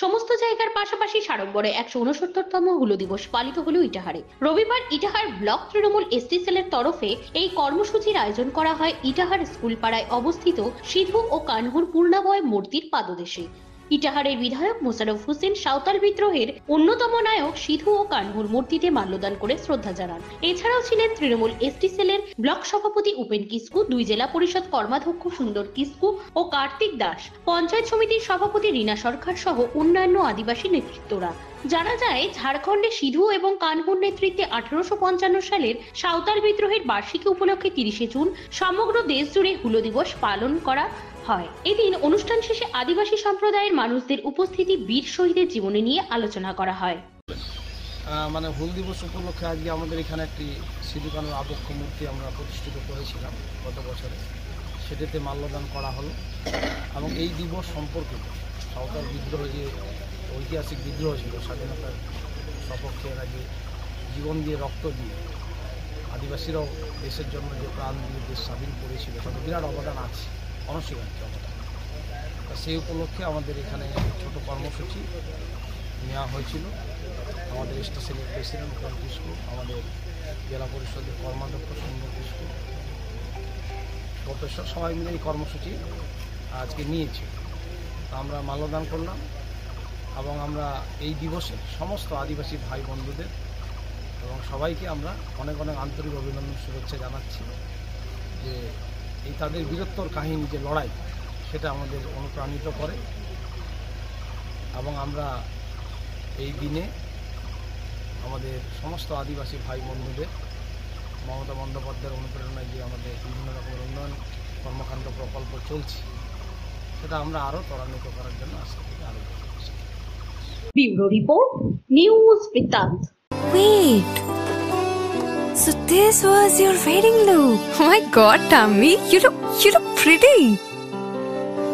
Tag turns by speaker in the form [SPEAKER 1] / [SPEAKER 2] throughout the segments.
[SPEAKER 1] সমস্ত জায়গার পাশাপাশি সাড়ম্বরে 169তম হুলো দিবস পালিত হলো ইটাহারে। রবিবার ইটাহার ব্লক তৃণমূল এসটি সেলের তরফে এই কর্মসূচির আয়োজন করা হয় ইটাহার স্কুলপাড়ায় অবস্থিত সিধু ও কানহুর পূর্ণাবয় মূর্তির পাদদেশে। ইটাহারের বিধায়ক মোশাররফ হোসেন সাঁওতাল বিদ্রোহের অন্যতম নায়ক সিধু ও কানহুর মূর্তিতে মাল্যদান করে শ্রদ্ধা জানান। এছাড়াও ছিলেন তৃণমূল এসটি সেলের ব্লক সভাপতি উপেন কিসকু, দুই জেলা পরিষদ কর্মাধ্যক্ষ সুন্দর কিসকু ও কার্তিক দাস, পঞ্চায়েত সমিতির সভাপতি রীনা সরকার সহ অন্যান্য আদিবাসী নেতৃত্বরা। জানা যায়, ঝাড়খণ্ডে সিধু এবং কানহুর নেতৃত্বে 1855 সালের সাঁওতাল বিদ্রোহের বার্ষিকী উপলক্ষে 30শে জুন সমগ্র দেশ জুড়ে হুলো দিবস পালন করা হয়। এদিন অনুষ্ঠান শেষে আদিবাসী সম্প্রদায়ের মানুষদের উপস্থিতি বীর শহীদের জীবনী নিয়ে আলোচনা করা হয়।
[SPEAKER 2] মানে হুল দিবস উপলক্ষে আজকে আমাদের এখানে একটি সিধু কানহুর আবক্ষ মূর্তি আমরা প্রতিষ্ঠিত করেছিলাম গত বছরে, সেটাতে মাল্যদান করা হলো। এবং এই দিবস সম্পর্কিত সাঁওতাল বিদ্রোহ, যে ঐতিহাসিক বিদ্রোহ ছিল, স্বাধীনতার সপক্ষে আগে জীবন দিয়ে রক্ত দিয়ে আদিবাসীরাও দেশের জন্য যে প্রাণ দিয়ে দেশ স্বাধীন করেছিল, তাদের বিরাট অবদান আছে, অনস্বীকার্য অবদান। সেই উপলক্ষে আমাদের এখানে ছোট কর্মসূচি নেওয়া হয়েছিল। আমাদের স্টেশনের প্রেসিডেন্ট উপেন কিসকু, আমাদের জেলা পরিষদের কর্মাধ্যক্ষ সুন্দর কিসকু, প্রফেসর সবাই মিলে এই কর্মসূচি আজকে নিয়েছি। আমরা মাল্যদান করলাম এবং আমরা এই দিবসে সমস্ত আদিবাসী ভাই বন্ধুদের এবং সবাইকে আমরা অনেক অনেক আন্তরিক অভিনন্দন, শুভেচ্ছা জানাচ্ছি। যে এই তাদের বীরত্বর কাহিনী, যে লড়াই, সেটা আমাদের অনুপ্রাণিত করে। এবং আমরা এই দিনে আমাদের সমস্ত আদিবাসী ভাই বন্ধুদের মমতা বন্দ্যোপাধ্যায়ের অনুপ্রেরণায় যে আমাদের বিভিন্ন রকমের উন্নয়ন কর্মকাণ্ড প্রকল্প চলছে, সেটা আমরা আরও ত্বরান্বিত করার জন্য আশা করি আরও।
[SPEAKER 1] ব্যুরো রিপোর্ট, নিউজ বৃত্তান্ত।
[SPEAKER 3] Wait, so this was your wedding look? Oh my God, Tammy, you look pretty.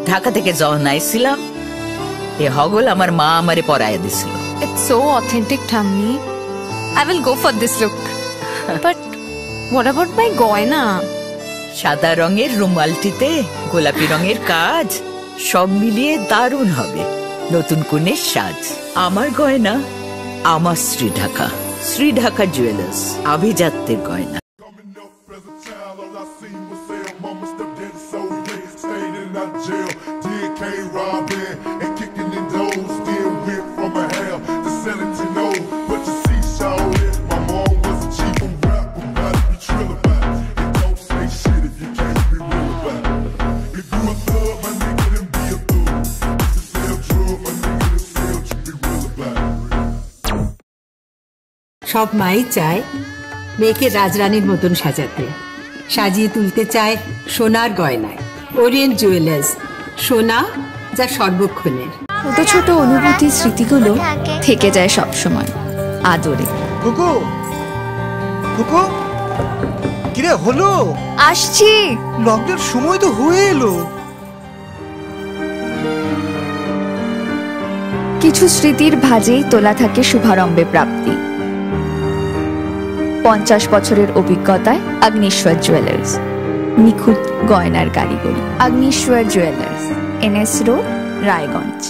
[SPEAKER 4] Dhaka থেকে যখন আইছিলাম, এ হগল আমার মা আমারে পরাইয়া দিছিল।
[SPEAKER 3] It's so authentic, Tammy. I will go for this look. But what about my goina?
[SPEAKER 4] সাদা রঙের রুমালটিতে গোলাপি রঙের কাজ, সব মিলিয়ে দারুণ হবে নতুন কনের সাজ। আমার গয়না আমার শ্রী ঢাকা জুয়েলার্স, আভিজাত্যের গয়না।
[SPEAKER 5] সব মাই চায় মেয়েকে রাজরানীর মতন সাজাতে, সাজিয়ে তুলতে চায় সোনার গয়নায়। ওরিয়েন্ট জুয়েলার্স, সোনা যা সর্বক্ষণের।
[SPEAKER 3] ছোট ছোট অনুভূতি, স্মৃতিগুলো থেকে যায় সব সময় আদরে।
[SPEAKER 6] কুকু কুকু, কিরে হলো?
[SPEAKER 3] আসছি,
[SPEAKER 6] লকডাউন সময় তো হয়ে এলো।
[SPEAKER 3] কিছু স্মৃতির ভাজেই তোলা থাকে শুভারম্ভে প্রাপ্তি। 50 বছরের অভিজ্ঞতায় আগ্নেশ্বর জুয়েলার্স, নিখুঁত গয়নার কারিগরি। Agneshwar jewellers, NS road, Raiganj.